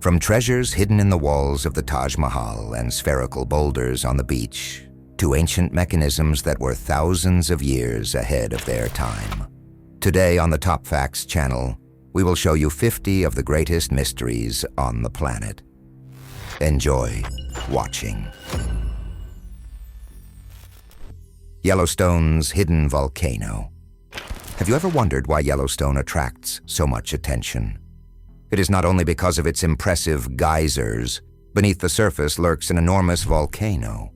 From treasures hidden in the walls of the Taj Mahal and spherical boulders on the beach, to ancient mechanisms that were thousands of years ahead of their time. Today on the TopFacts channel, we will show you 50 of the greatest mysteries on the planet. Enjoy watching. Yellowstone's hidden volcano. Have you ever wondered why Yellowstone attracts so much attention? It is not only because of its impressive geysers. Beneath the surface lurks an enormous volcano.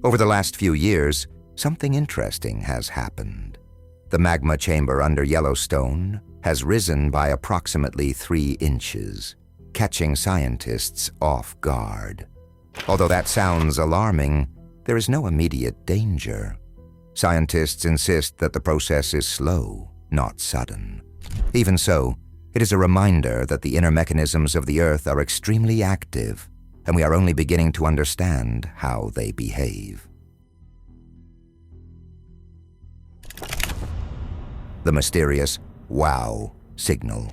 Over the last few years, something interesting has happened. The magma chamber under Yellowstone has risen by approximately 3 inches, catching scientists off guard. Although that sounds alarming, there is no immediate danger. Scientists insist that the process is slow, not sudden. Even so, it is a reminder that the inner mechanisms of the Earth are extremely active, and we are only beginning to understand how they behave. The mysterious WOW signal.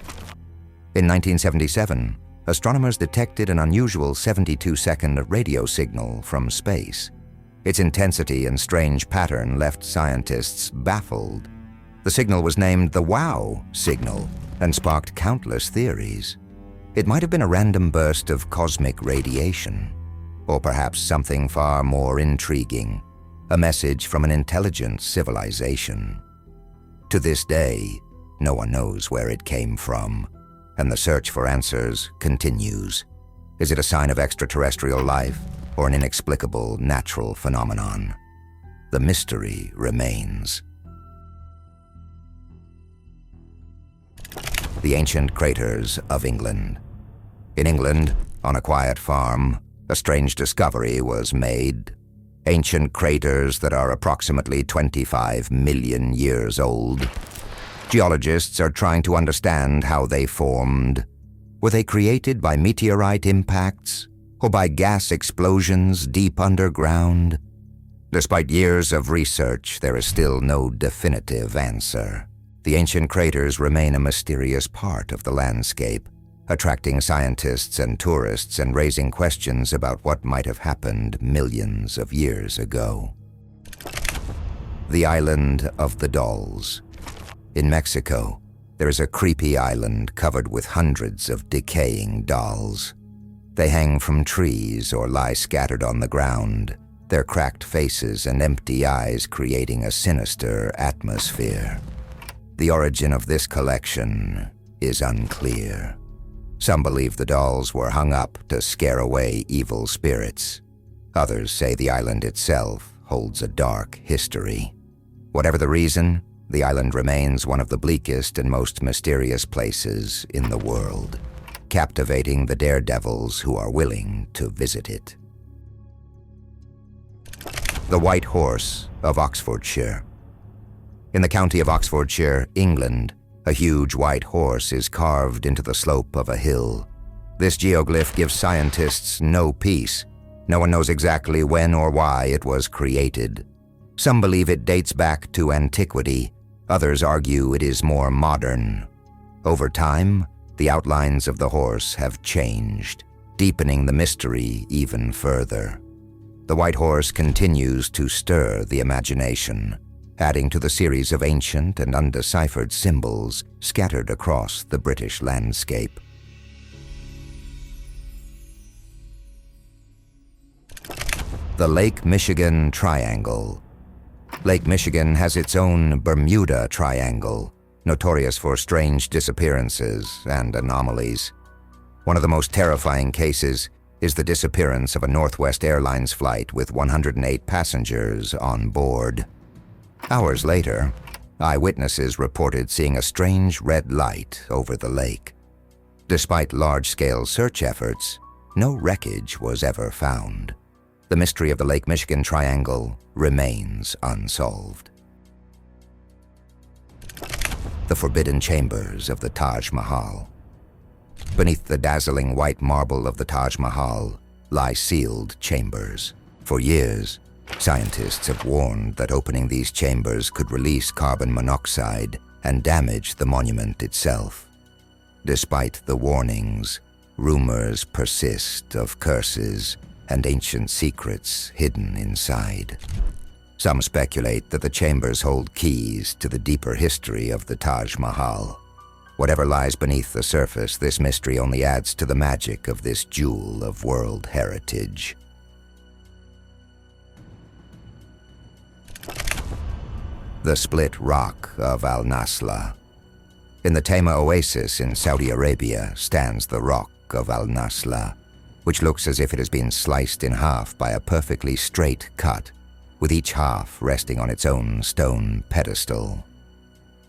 In 1977, astronomers detected an unusual 72-second radio signal from space. Its intensity and strange pattern left scientists baffled. The signal was named the WOW signal and sparked countless theories. It might have been a random burst of cosmic radiation, or perhaps something far more intriguing, a message from an intelligent civilization. To this day, no one knows where it came from, and the search for answers continues. Is it a sign of extraterrestrial life or an inexplicable natural phenomenon? The mystery remains. The ancient craters of England. In England, on a quiet farm, a strange discovery was made. Ancient craters that are approximately 25 million years old. Geologists are trying to understand how they formed. Were they created by meteorite impacts or by gas explosions deep underground? Despite years of research, there is still no definitive answer. The ancient craters remain a mysterious part of the landscape, attracting scientists and tourists and raising questions about what might have happened millions of years ago. The Island of the Dolls. In Mexico, there is a creepy island covered with hundreds of decaying dolls. They hang from trees or lie scattered on the ground, their cracked faces and empty eyes creating a sinister atmosphere. The origin of this collection is unclear. Some believe the dolls were hung up to scare away evil spirits. Others say the island itself holds a dark history. Whatever the reason, the island remains one of the bleakest and most mysterious places in the world, captivating the daredevils who are willing to visit it. The White Horse of Oxfordshire. In the county of Oxfordshire, England, a huge white horse is carved into the slope of a hill. This geoglyph gives scientists no peace. No one knows exactly when or why it was created. Some believe it dates back to antiquity. Others argue it is more modern. Over time, the outlines of the horse have changed, deepening the mystery even further. The white horse continues to stir the imagination, adding to the series of ancient and undeciphered symbols scattered across the British landscape. The Lake Michigan Triangle. Lake Michigan has its own Bermuda Triangle, notorious for strange disappearances and anomalies. One of the most terrifying cases is the disappearance of a Northwest Airlines flight with 108 passengers on board. Hours later, eyewitnesses reported seeing a strange red light over the lake. Despite large-scale search efforts, no wreckage was ever found. The mystery of the Lake Michigan Triangle remains unsolved. The forbidden chambers of the Taj Mahal. Beneath the dazzling white marble of the Taj Mahal lie sealed chambers. For years, scientists have warned that opening these chambers could release carbon monoxide and damage the monument itself. Despite the warnings, rumors persist of curses and ancient secrets hidden inside. Some speculate that the chambers hold keys to the deeper history of the Taj Mahal. Whatever lies beneath the surface, this mystery only adds to the magic of this jewel of world heritage. The split rock of Al-Nasla. In the Tema oasis in Saudi Arabia stands the rock of Al-Nasla, which looks as if it has been sliced in half by a perfectly straight cut, with each half resting on its own stone pedestal.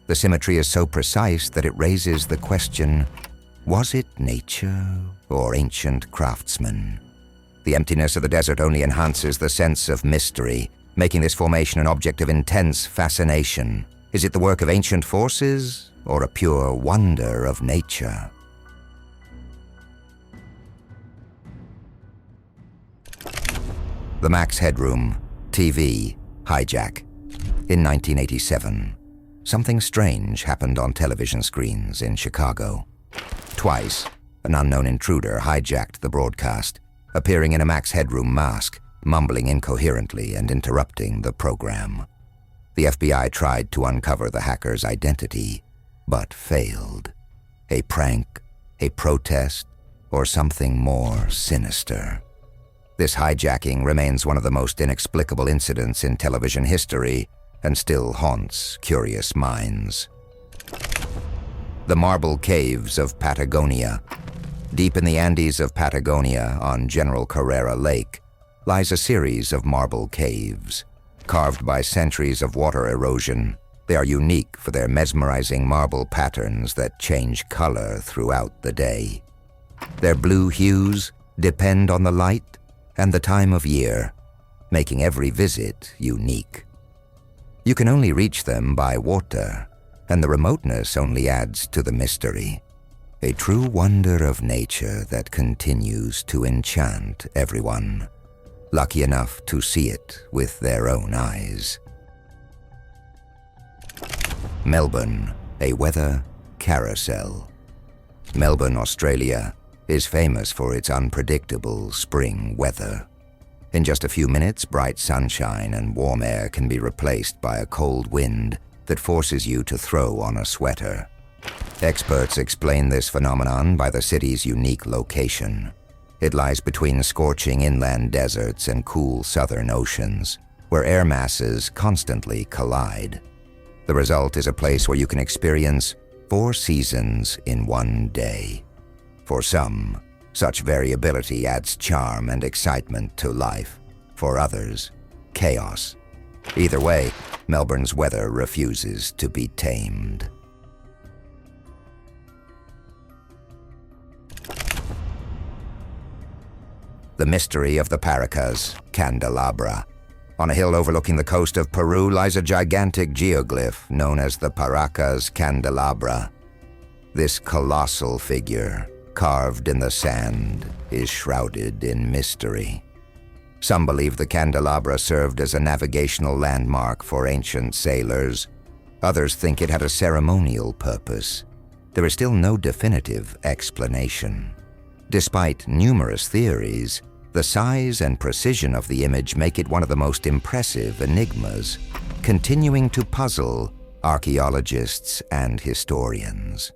The symmetry is so precise that it raises the question, was it nature or ancient craftsmen? The emptiness of the desert only enhances the sense of mystery, making this formation an object of intense fascination. Is it the work of ancient forces or a pure wonder of nature? The Max Headroom TV hijack. In 1987, something strange happened on television screens in Chicago. Twice, an unknown intruder hijacked the broadcast, appearing in a Max Headroom mask, mumbling incoherently and interrupting the program. The FBI tried to uncover the hacker's identity, but failed. A prank, a protest, or something more sinister. This hijacking remains one of the most inexplicable incidents in television history and still haunts curious minds. The Marble Caves of Patagonia. Deep in the Andes of Patagonia on General Carrera Lake lies a series of marble caves. Carved by centuries of water erosion, they are unique for their mesmerizing marble patterns that change color throughout the day. Their blue hues depend on the light and the time of year, making every visit unique. You can only reach them by water, and the remoteness only adds to the mystery. A true wonder of nature that continues to enchant everyone, lucky enough to see it with their own eyes. Melbourne, a weather carousel. Melbourne, Australia, is famous for its unpredictable spring weather. In just a few minutes, bright sunshine and warm air can be replaced by a cold wind that forces you to throw on a sweater. Experts explain this phenomenon by the city's unique location. It lies between scorching inland deserts and cool southern oceans, where air masses constantly collide. The result is a place where you can experience 4 seasons in one day. For some, such variability adds charm and excitement to life. For others, chaos. Either way, Melbourne's weather refuses to be tamed. The mystery of the Paracas candelabra. On a hill overlooking the coast of Peru lies a gigantic geoglyph known as the Paracas candelabra. This colossal figure, carved in the sand, is shrouded in mystery. Some believe the candelabra served as a navigational landmark for ancient sailors. Others think it had a ceremonial purpose. There is still no definitive explanation. Despite numerous theories, the size and precision of the image make it one of the most impressive enigmas, continuing to puzzle archaeologists and historians.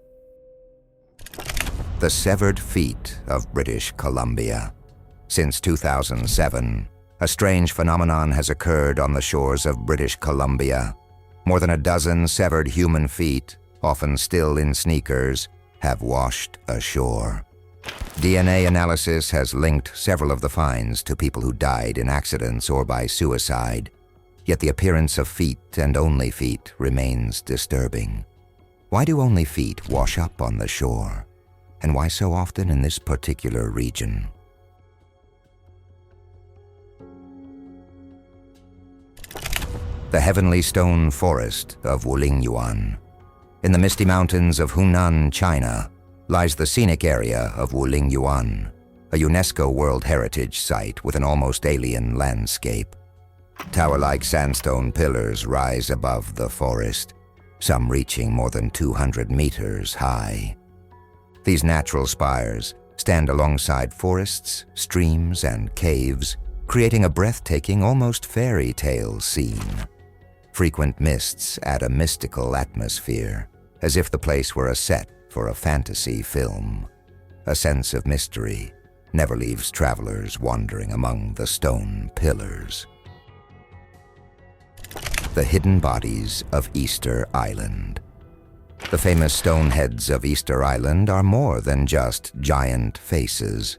The severed feet of British Columbia. Since 2007, a strange phenomenon has occurred on the shores of British Columbia. More than a dozen severed human feet, often still in sneakers, have washed ashore. DNA analysis has linked several of the finds to people who died in accidents or by suicide, yet the appearance of feet and only feet remains disturbing. Why do only feet wash up on the shore? And why so often in this particular region? The heavenly stone forest of Wulingyuan. In the misty mountains of Hunan, China, lies the scenic area of Wulingyuan, a UNESCO World Heritage Site with an almost alien landscape. Tower-like sandstone pillars rise above the forest, some reaching more than 200 meters high. These natural spires, stand alongside forests, streams, and caves, creating a breathtaking, almost fairy tale scene. Frequent mists add a mystical atmosphere, as if the place were a set for a fantasy film. A sense of mystery never leaves travelers wandering among the stone pillars. The hidden bodies of Easter Island. The famous stone heads of Easter Island are more than just giant faces.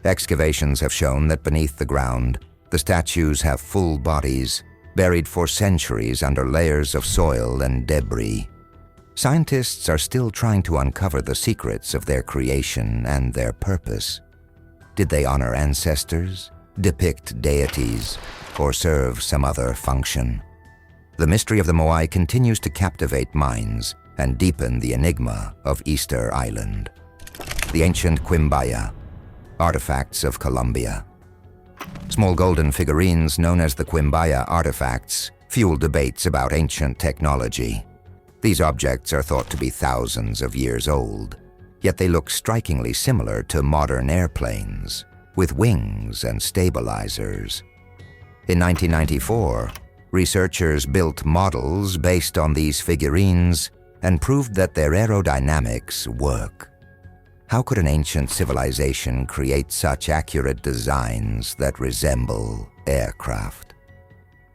Excavations have shown that beneath the ground, the statues have full bodies, buried for centuries under layers of soil and debris. Scientists are still trying to uncover the secrets of their creation and their purpose. Did they honor ancestors, depict deities, or serve some other function? The mystery of the Moai continues to captivate minds and deepen the enigma of Easter Island. The ancient Quimbaya, artifacts of Colombia. Small golden figurines known as the Quimbaya artifacts fuel debates about ancient technology. These objects are thought to be thousands of years old, yet they look strikingly similar to modern airplanes, with wings and stabilizers. In 1994, researchers built models based on these figurines and proved that their aerodynamics work. How could an ancient civilization create such accurate designs that resemble aircraft?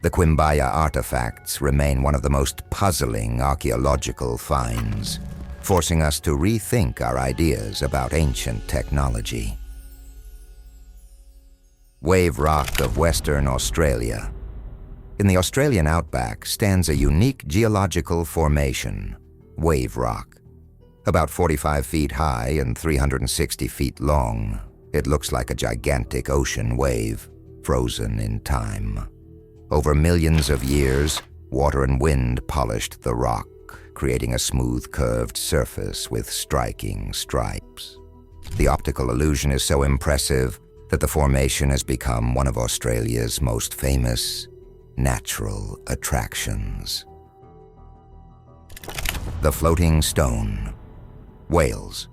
The Quimbaya artifacts remain one of the most puzzling archaeological finds, forcing us to rethink our ideas about ancient technology. Wave Rock of Western Australia. In the Australian outback stands a unique geological formation, Wave Rock. About 45 feet high and 360 feet long, it looks like a gigantic ocean wave, frozen in time. Over millions of years, water and wind polished the rock, creating a smooth, curved surface with striking stripes. The optical illusion is so impressive that the formation has become one of Australia's most famous natural attractions. The Floating Stone. Whales.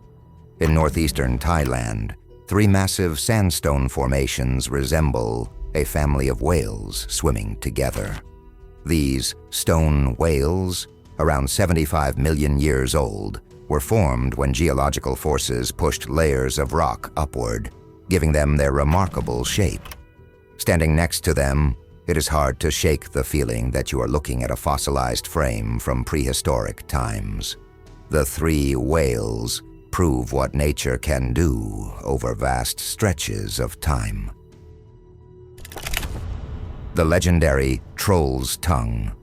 In northeastern Thailand, 3 massive sandstone formations resemble a family of whales swimming together. These stone whales, around 75 million years old, were formed when geological forces pushed layers of rock upward, giving them their remarkable shape. Standing next to them, it is hard to shake the feeling that you are looking at a fossilized frame from prehistoric times. The 3 whales prove what nature can do over vast stretches of time. The legendary Troll's Tongue.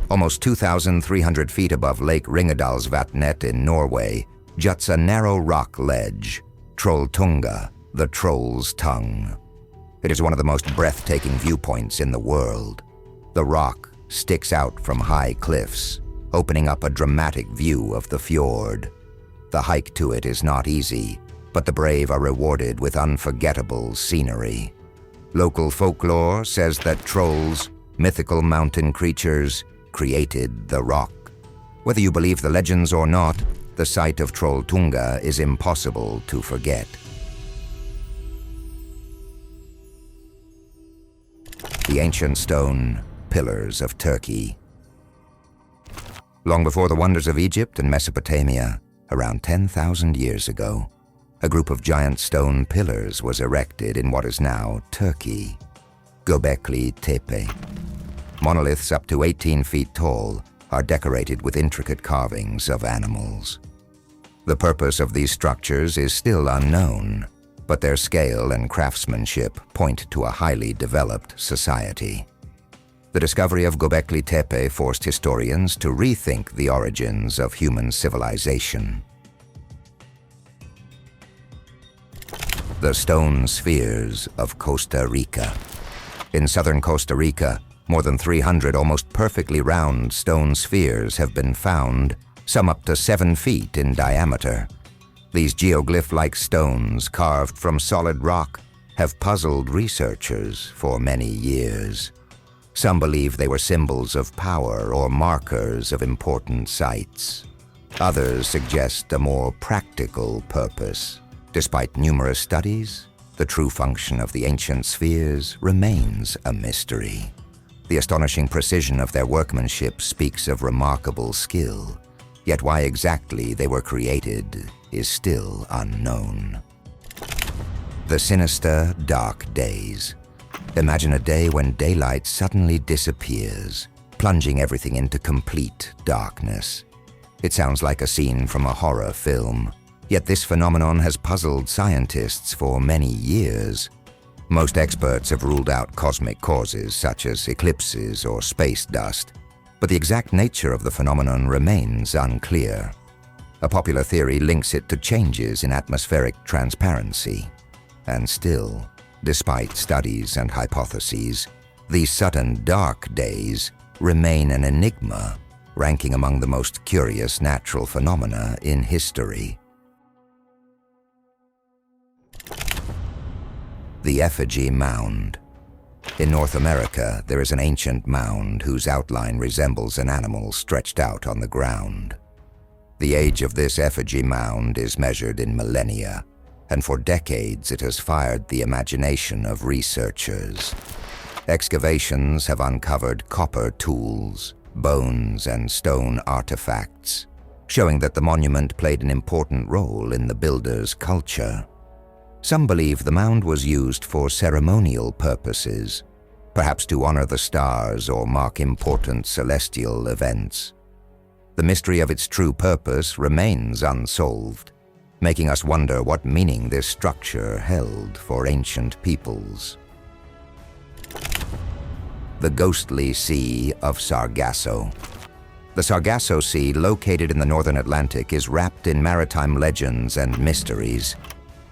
Almost 2,300 feet above Lake Ringadalsvatnet in Norway juts a narrow rock ledge, Trolltunga, the Troll's Tongue. It is one of the most breathtaking viewpoints in the world. The rock sticks out from high cliffs, opening up a dramatic view of the fjord. The hike to it is not easy, but the brave are rewarded with unforgettable scenery. Local folklore says that trolls, mythical mountain creatures, created the rock. Whether you believe the legends or not, the sight of Trolltunga is impossible to forget. The ancient stone pillars of Turkey. Long before the wonders of Egypt and Mesopotamia, around 10,000 years ago, a group of giant stone pillars was erected in what is now Turkey, Göbekli Tepe. Monoliths up to 18 feet tall are decorated with intricate carvings of animals. The purpose of these structures is still unknown, but their scale and craftsmanship point to a highly developed society. The discovery of Göbekli Tepe forced historians to rethink the origins of human civilization. The stone spheres of Costa Rica. In southern Costa Rica, more than 300 almost perfectly round stone spheres have been found, some up to 7 feet in diameter. These geoglyph-like stones carved from solid rock have puzzled researchers for many years. Some believe they were symbols of power or markers of important sites. Others suggest a more practical purpose, Despite numerous studies, the true function of the ancient spheres remains a mystery. The astonishing precision of their workmanship speaks of remarkable skill, yet why exactly they were created is still unknown. The sinister, dark days. Imagine a day when daylight suddenly disappears, plunging everything into complete darkness. It sounds like a scene from a horror film, yet this phenomenon has puzzled scientists for many years. Most experts have ruled out cosmic causes such as eclipses or space dust, but the exact nature of the phenomenon remains unclear. A popular theory links it to changes in atmospheric transparency. And still, despite studies and hypotheses, these sudden dark days remain an enigma, ranking among the most curious natural phenomena in history. The Effigy Mound. In North America, there is an ancient mound whose outline resembles an animal stretched out on the ground. The age of this effigy mound is measured in millennia, and for decades it has fired the imagination of researchers. Excavations have uncovered copper tools, bones, and stone artifacts, showing that the monument played an important role in the builders' culture. Some believe the mound was used for ceremonial purposes, perhaps to honor the stars or mark important celestial events. The mystery of its true purpose remains unsolved, making us wonder what meaning this structure held for ancient peoples. The ghostly Sea of Sargasso. The Sargasso Sea, located in the northern Atlantic, is wrapped in maritime legends and mysteries.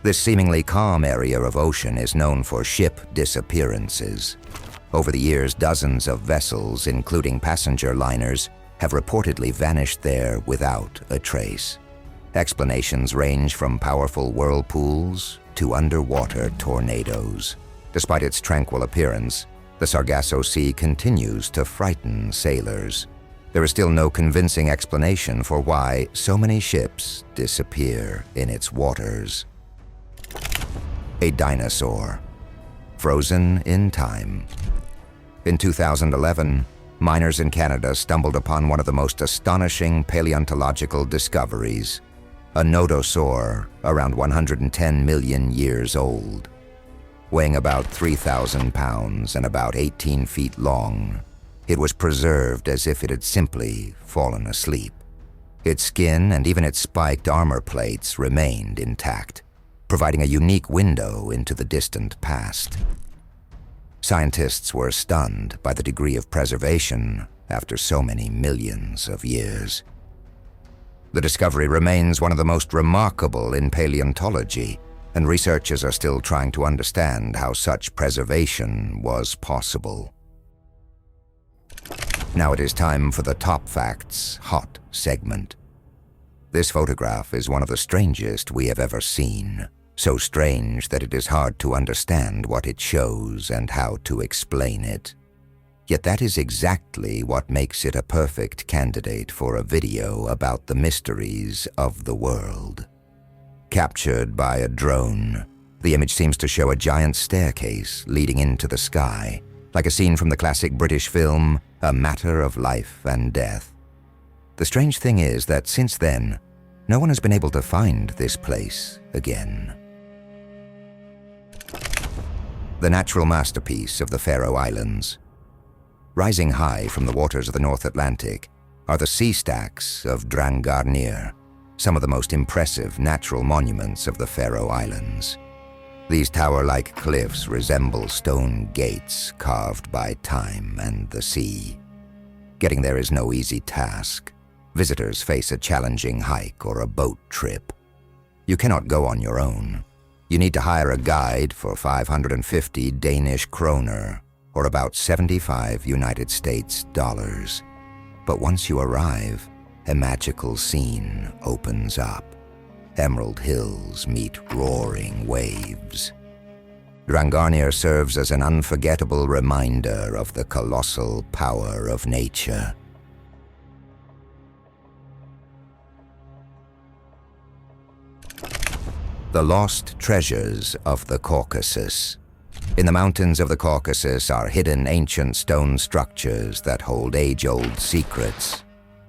This seemingly calm area of ocean is known for ship disappearances. Over the years, dozens of vessels, including passenger liners, have reportedly vanished there without a trace. Explanations range from powerful whirlpools to underwater tornadoes. Despite its tranquil appearance, the Sargasso Sea continues to frighten sailors. There is still no convincing explanation for why so many ships disappear in its waters. A dinosaur, frozen in time. In 2011, miners in Canada stumbled upon one of the most astonishing paleontological discoveries, a nodosaur around 110 million years old. Weighing about 3,000 pounds and about 18 feet long, it was preserved as if it had simply fallen asleep. Its skin and even its spiked armor plates remained intact, providing a unique window into the distant past. Scientists were stunned by the degree of preservation after so many millions of years. The discovery remains one of the most remarkable in paleontology, and researchers are still trying to understand how such preservation was possible. Now it is time for the Top Facts Hot segment. This photograph is one of the strangest we have ever seen. So strange that it is hard to understand what it shows and how to explain it. Yet that is exactly what makes it a perfect candidate for a video about the mysteries of the world. Captured by a drone, the image seems to show a giant staircase leading into the sky, like a scene from the classic British film, A Matter of Life and Death. The strange thing is that since then, no one has been able to find this place again. The natural masterpiece of the Faroe Islands. Rising high from the waters of the North Atlantic are the sea stacks of Drangarnir, some of the most impressive natural monuments of the Faroe Islands. These tower-like cliffs resemble stone gates carved by time and the sea. Getting there is no easy task. Visitors face a challenging hike or a boat trip. You cannot go on your own. You need to hire a guide for 550 Danish kroner, or about 75 United States dollars. But once you arrive, a magical scene opens up. Emerald hills meet roaring waves. Drangarnir serves as an unforgettable reminder of the colossal power of nature. The lost treasures of the Caucasus. In the mountains of the Caucasus are hidden ancient stone structures that hold age-old secrets.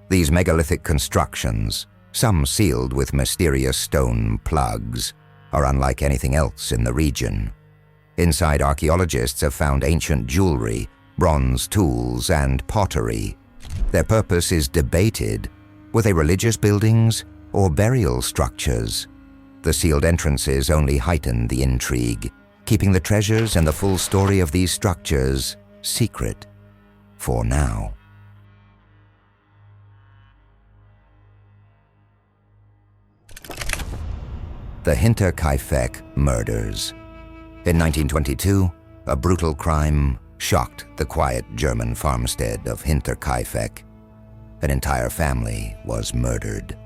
These megalithic constructions, some sealed with mysterious stone plugs, are unlike anything else in the region. Inside, archaeologists have found ancient jewelry, bronze tools, and pottery. Their purpose is debated. Were they religious buildings or burial structures? The sealed entrances only heighten the intrigue, keeping the treasures and the full story of these structures secret for now. The Hinterkaifeck murders. In 1922, a brutal crime shocked the quiet German farmstead of Hinterkaifeck. An entire family was murdered.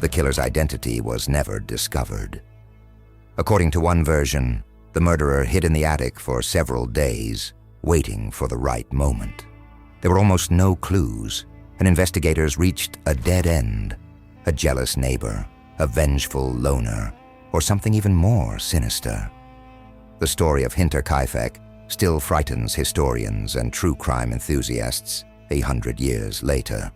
The killer's identity was never discovered. According to one version, the murderer hid in the attic for several days, waiting for the right moment. There were almost no clues, and investigators reached a dead end. A jealous neighbor, a vengeful loner, or something even more sinister. The story of Hinterkaifeck still frightens historians and true crime enthusiasts 100 years later.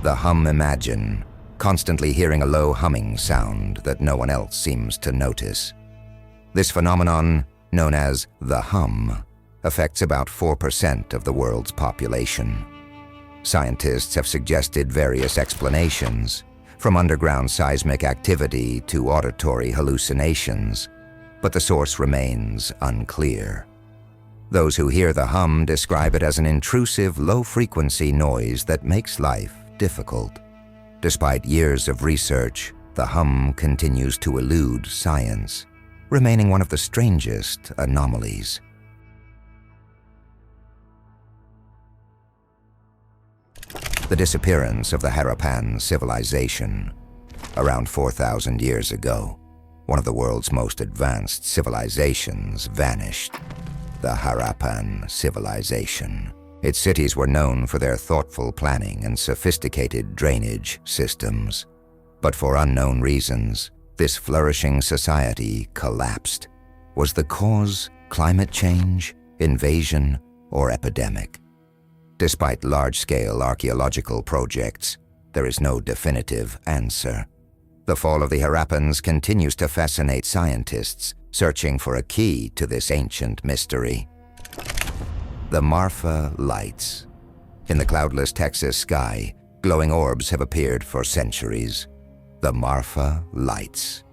The hum imagine, constantly hearing a low humming sound that no one else seems to notice. This phenomenon, known as the hum, affects about 4% of the world's population. Scientists have suggested various explanations, from underground seismic activity to auditory hallucinations, but the source remains unclear. Those who hear the hum describe it as an intrusive, low-frequency noise that makes life difficult. Despite years of research, the hum continues to elude science, remaining one of the strangest anomalies. The disappearance of the Harappan civilization. Around 4,000 years ago, one of the world's most advanced civilizations vanished. The Harappan civilization. Its cities were known for their thoughtful planning and sophisticated drainage systems. But for unknown reasons, this flourishing society collapsed. Was the cause climate change, invasion, or epidemic? Despite large-scale archaeological projects, there is no definitive answer. The fall of the Harappans continues to fascinate scientists, searching for a key to this ancient mystery. The Marfa Lights. In the cloudless Texas sky, glowing orbs have appeared for centuries. The Marfa Lights.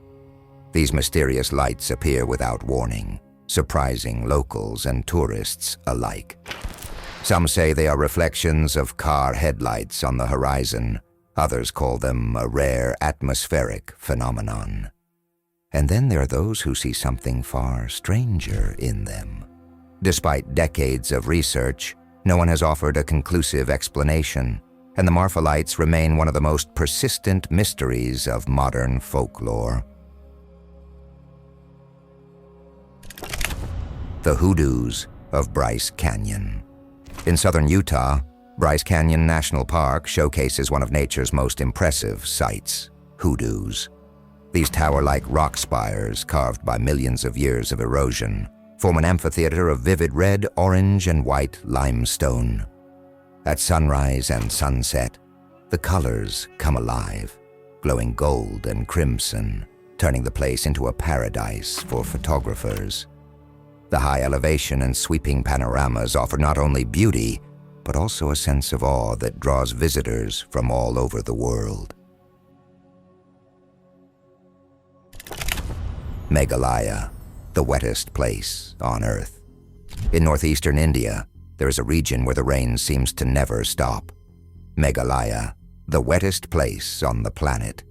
These mysterious lights appear without warning, surprising locals and tourists alike. Some say they are reflections of car headlights on the horizon. Others call them a rare atmospheric phenomenon. And then there are those who see something far stranger in them. Despite decades of research, no one has offered a conclusive explanation, and the Marfa Lights remain one of the most persistent mysteries of modern folklore. The hoodoos of Bryce Canyon. In southern Utah, Bryce Canyon National Park showcases one of nature's most impressive sights, hoodoos. These tower-like rock spires, carved by millions of years of erosion, form an amphitheater of vivid red, orange, and white limestone. At sunrise and sunset, the colors come alive, glowing gold and crimson, turning the place into a paradise for photographers. The high elevation and sweeping panoramas offer not only beauty, but also a sense of awe that draws visitors from all over the world. Meghalaya, the wettest place on Earth. In northeastern India, there is a region where the rain seems to never stop. Meghalaya, the wettest place on the planet.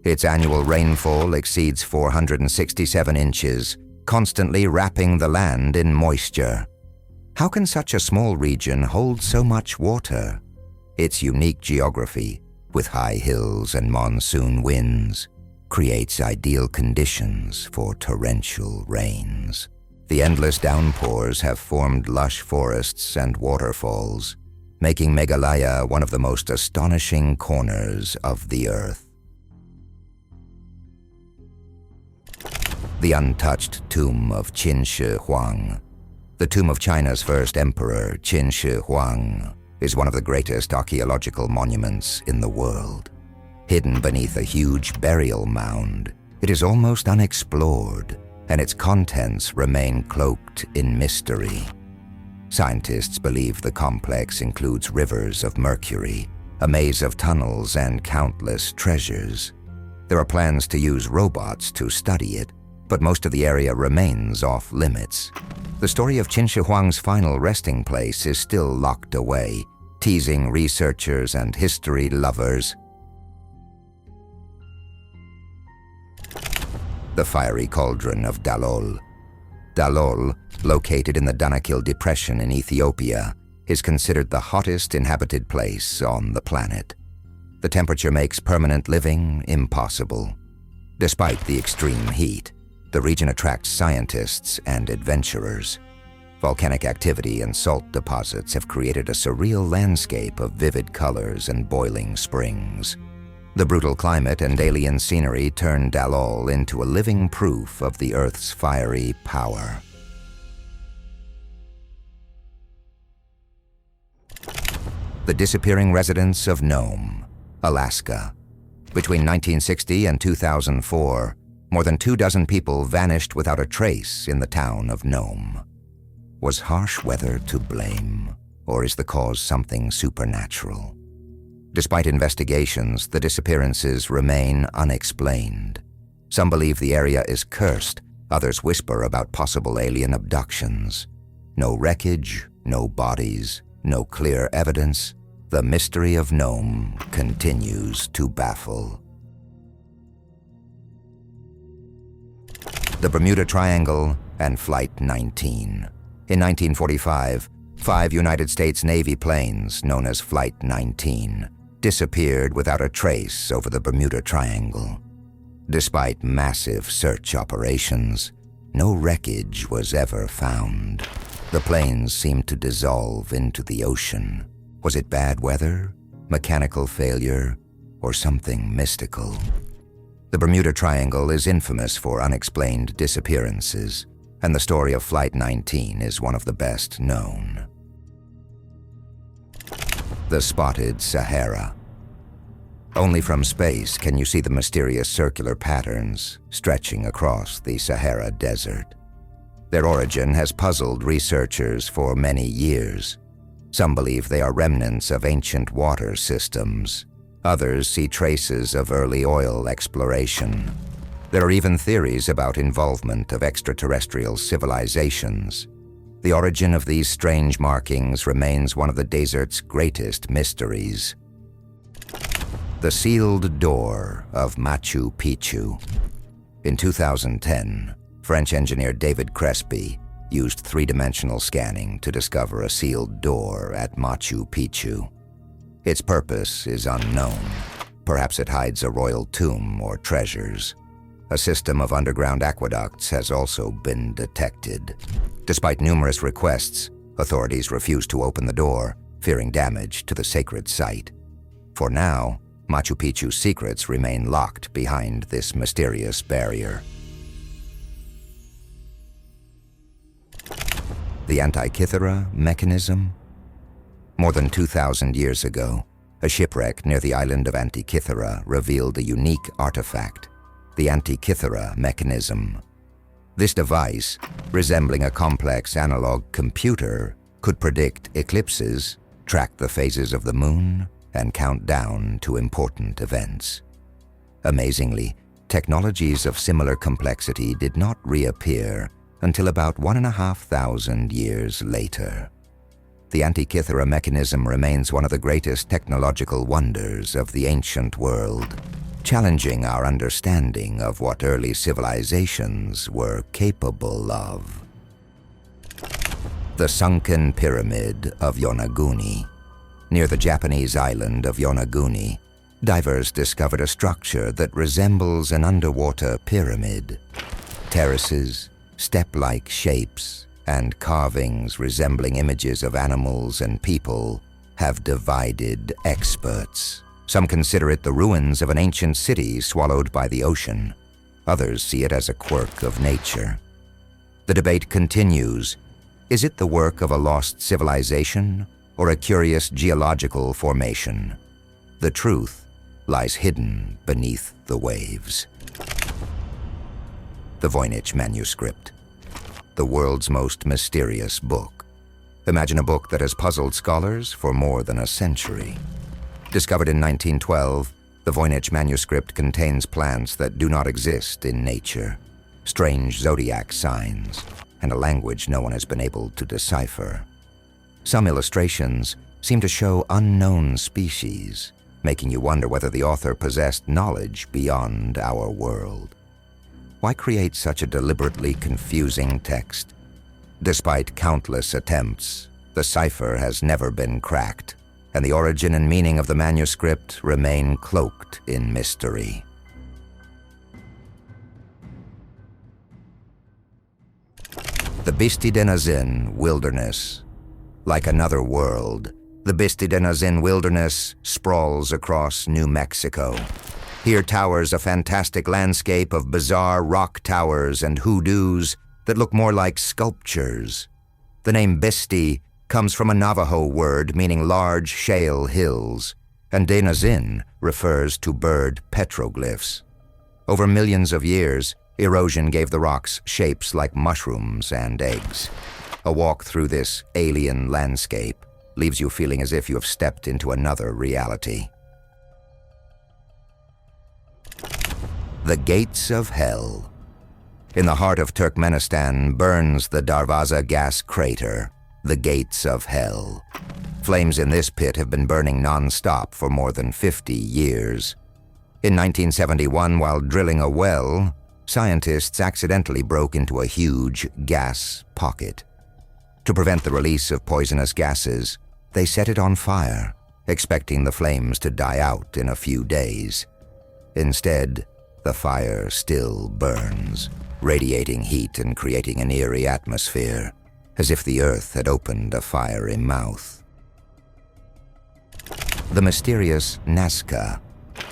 Its annual rainfall exceeds 467 inches, constantly wrapping the land in moisture. How can such a small region hold so much water? Its unique geography, with high hills and monsoon winds, creates ideal conditions for torrential rains. The endless downpours have formed lush forests and waterfalls, making Meghalaya one of the most astonishing corners of the Earth. The untouched tomb of Qin Shi Huang. The tomb of China's first emperor, Qin Shi Huang, is one of the greatest archaeological monuments in the world. Hidden beneath a huge burial mound, it is almost unexplored, and its contents remain cloaked in mystery. Scientists believe the complex includes rivers of mercury, a maze of tunnels, and countless treasures. There are plans to use robots to study it, but most of the area remains off-limits. The story of Qin Shi Huang's final resting place is still locked away, teasing researchers and history lovers. The fiery cauldron of Dalol. Dalol, located in the Danakil Depression in Ethiopia, is considered the hottest inhabited place on the planet. The temperature makes permanent living impossible. Despite the extreme heat, the region attracts scientists and adventurers. Volcanic activity and salt deposits have created a surreal landscape of vivid colors and boiling springs. The brutal climate and alien scenery turn Dalol into a living proof of the Earth's fiery power. The disappearing residents of Nome, Alaska. Between 1960 and 2004, more than 24 people vanished without a trace in the town of Nome. Was harsh weather to blame, or is the cause something supernatural? Despite investigations, the disappearances remain unexplained. Some believe the area is cursed, others whisper about possible alien abductions. No wreckage, no bodies, no clear evidence. The mystery of Nome continues to baffle. The Bermuda Triangle and Flight 19. In 1945, 5 United States Navy planes, known as Flight 19, disappeared without a trace over the Bermuda Triangle. Despite massive search operations, no wreckage was ever found. The planes seemed to dissolve into the ocean. Was it bad weather, mechanical failure, or something mystical? The Bermuda Triangle is infamous for unexplained disappearances, and the story of Flight 19 is one of the best known. The Spotted Sahara. Only from space can you see the mysterious circular patterns stretching across the Sahara Desert. Their origin has puzzled researchers for many years. Some believe they are remnants of ancient water systems. Others see traces of early oil exploration. There are even theories about involvement of extraterrestrial civilizations. The origin of these strange markings remains one of the desert's greatest mysteries. The Sealed Door of Machu Picchu. In 2010, French engineer David Crespi used three-dimensional scanning to discover a sealed door at Machu Picchu. Its purpose is unknown. Perhaps it hides a royal tomb or treasures. A system of underground aqueducts has also been detected. Despite numerous requests, authorities refuse to open the door, fearing damage to the sacred site. For now, Machu Picchu's secrets remain locked behind this mysterious barrier. The Antikythera mechanism? More than 2,000 years ago, a shipwreck near the island of Antikythera revealed a unique artifact, the Antikythera mechanism. This device, resembling a complex analog computer, could predict eclipses, track the phases of the moon, and count down to important events. Amazingly, technologies of similar complexity did not reappear until about 1,500 years later. The Antikythera mechanism remains one of the greatest technological wonders of the ancient world, challenging our understanding of what early civilizations were capable of. The Sunken Pyramid of Yonaguni. Near the Japanese island of Yonaguni, divers discovered a structure that resembles an underwater pyramid. Terraces, step-like shapes, and carvings resembling images of animals and people have divided experts. Some consider it the ruins of an ancient city swallowed by the ocean. Others see it as a quirk of nature. The debate continues. Is it the work of a lost civilization or a curious geological formation? The truth lies hidden beneath the waves. The Voynich manuscript, the world's most mysterious book. Imagine a book that has puzzled scholars for more than a century. Discovered in 1912, the Voynich manuscript contains plants that do not exist in nature, strange zodiac signs, and a language no one has been able to decipher. Some illustrations seem to show unknown species, making you wonder whether the author possessed knowledge beyond our world. Why create such a deliberately confusing text? Despite countless attempts, the cipher has never been cracked, and the origin and meaning of the manuscript remain cloaked in mystery. The Bisti-Denazin Wilderness. Like another world, the Bisti-Denazin Wilderness sprawls across New Mexico. Here towers a fantastic landscape of bizarre rock towers and hoodoos that look more like sculptures. The name Bisti comes from a Navajo word meaning large shale hills, and Denazin refers to bird petroglyphs. Over millions of years, erosion gave the rocks shapes like mushrooms and eggs. A walk through this alien landscape leaves you feeling as if you have stepped into another reality. The Gates of Hell. In the heart of Turkmenistan burns the Darvaza gas crater, the Gates of Hell. Flames in this pit have been burning non-stop for more than 50 years. In 1971, while drilling a well, scientists accidentally broke into a huge gas pocket. To prevent the release of poisonous gases, they set it on fire, expecting the flames to die out in a few days. Instead, the fire still burns, radiating heat and creating an eerie atmosphere, as if the earth had opened a fiery mouth. The mysterious Nazca.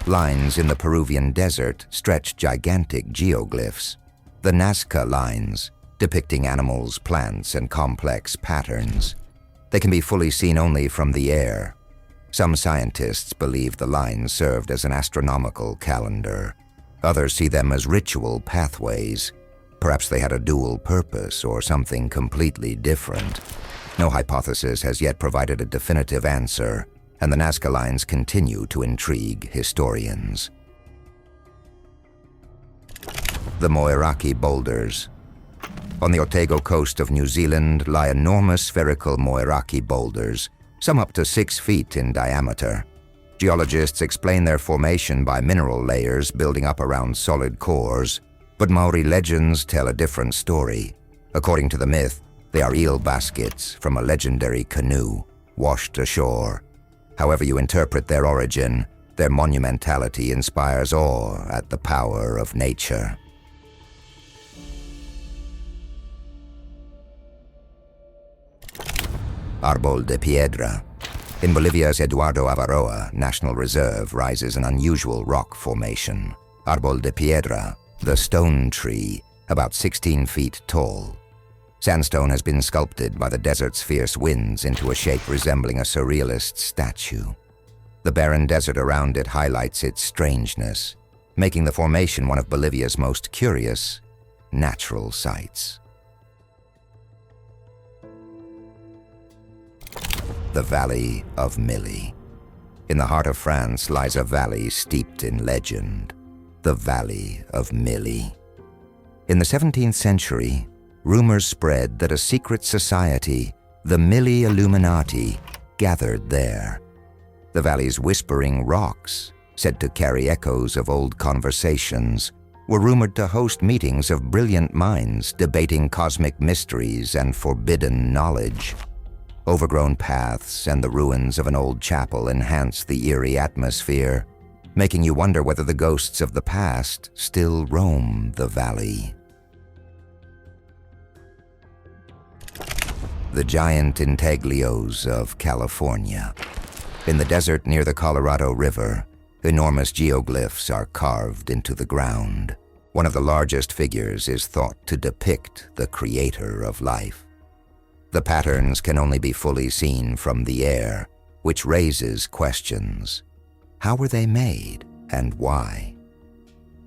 Lines in the Peruvian desert stretch gigantic geoglyphs. The Nazca lines, depicting animals, plants, and complex patterns. They can be fully seen only from the air. Some scientists believe the lines served as an astronomical calendar. Others see them as ritual pathways. Perhaps they had a dual purpose or something completely different. No hypothesis has yet provided a definitive answer, and the Nazca lines continue to intrigue historians. The Moiraki boulders. On the Otago coast of New Zealand lie enormous spherical Moiraki boulders, some up to 6 feet in diameter. Geologists explain their formation by mineral layers building up around solid cores, but Maori legends tell a different story. According to the myth, they are eel baskets from a legendary canoe washed ashore. However you interpret their origin, their monumentality inspires awe at the power of nature. Arbol de Piedra. In Bolivia's Eduardo Avaroa National Reserve rises an unusual rock formation, Arbol de Piedra, the stone tree, about 16 feet tall. Sandstone has been sculpted by the desert's fierce winds into a shape resembling a surrealist statue. The barren desert around it highlights its strangeness, making the formation one of Bolivia's most curious natural sights. The Valley of Milly. In the heart of France lies a valley steeped in legend, the Valley of Milly. In the 17th century, rumors spread that a secret society, the Milly Illuminati, gathered there. The valley's whispering rocks, said to carry echoes of old conversations, were rumored to host meetings of brilliant minds debating cosmic mysteries and forbidden knowledge. Overgrown paths and the ruins of an old chapel enhance the eerie atmosphere, making you wonder whether the ghosts of the past still roam the valley. The giant intaglios of California. In the desert near the Colorado River, enormous geoglyphs are carved into the ground. One of the largest figures is thought to depict the creator of life. The patterns can only be fully seen from the air, which raises questions. How were they made, and why?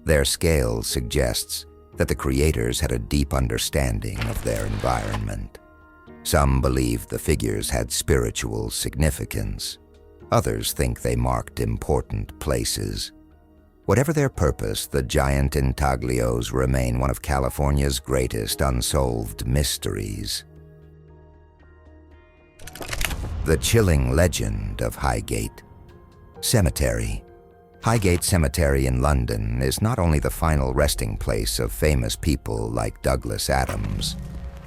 Their scale suggests that the creators had a deep understanding of their environment. Some believe the figures had spiritual significance. Others think they marked important places. Whatever their purpose, the giant intaglios remain one of California's greatest unsolved mysteries. The chilling legend of Highgate Cemetery. Highgate Cemetery in London is not only the final resting place of famous people like Douglas Adams.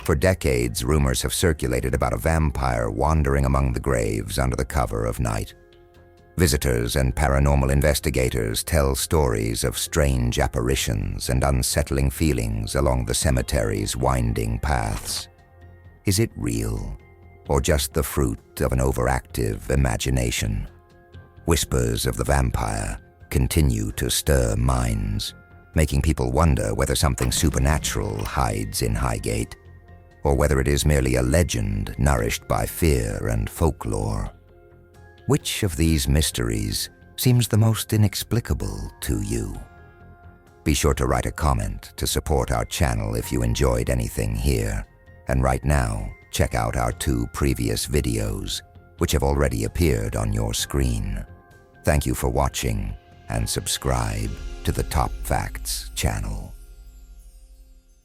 For decades, rumors have circulated about a vampire wandering among the graves under the cover of night. Visitors and paranormal investigators tell stories of strange apparitions and unsettling feelings along the cemetery's winding paths. Is it real, or just the fruit of an overactive imagination? Whispers of the vampire continue to stir minds, making people wonder whether something supernatural hides in Highgate, or whether it is merely a legend nourished by fear and folklore. Which of these mysteries seems the most inexplicable to you? Be sure to write a comment to support our channel if you enjoyed anything here. And right now, check out our 2 previous videos, which have already appeared on your screen. Thank you for watching, and subscribe to the TopFacts channel.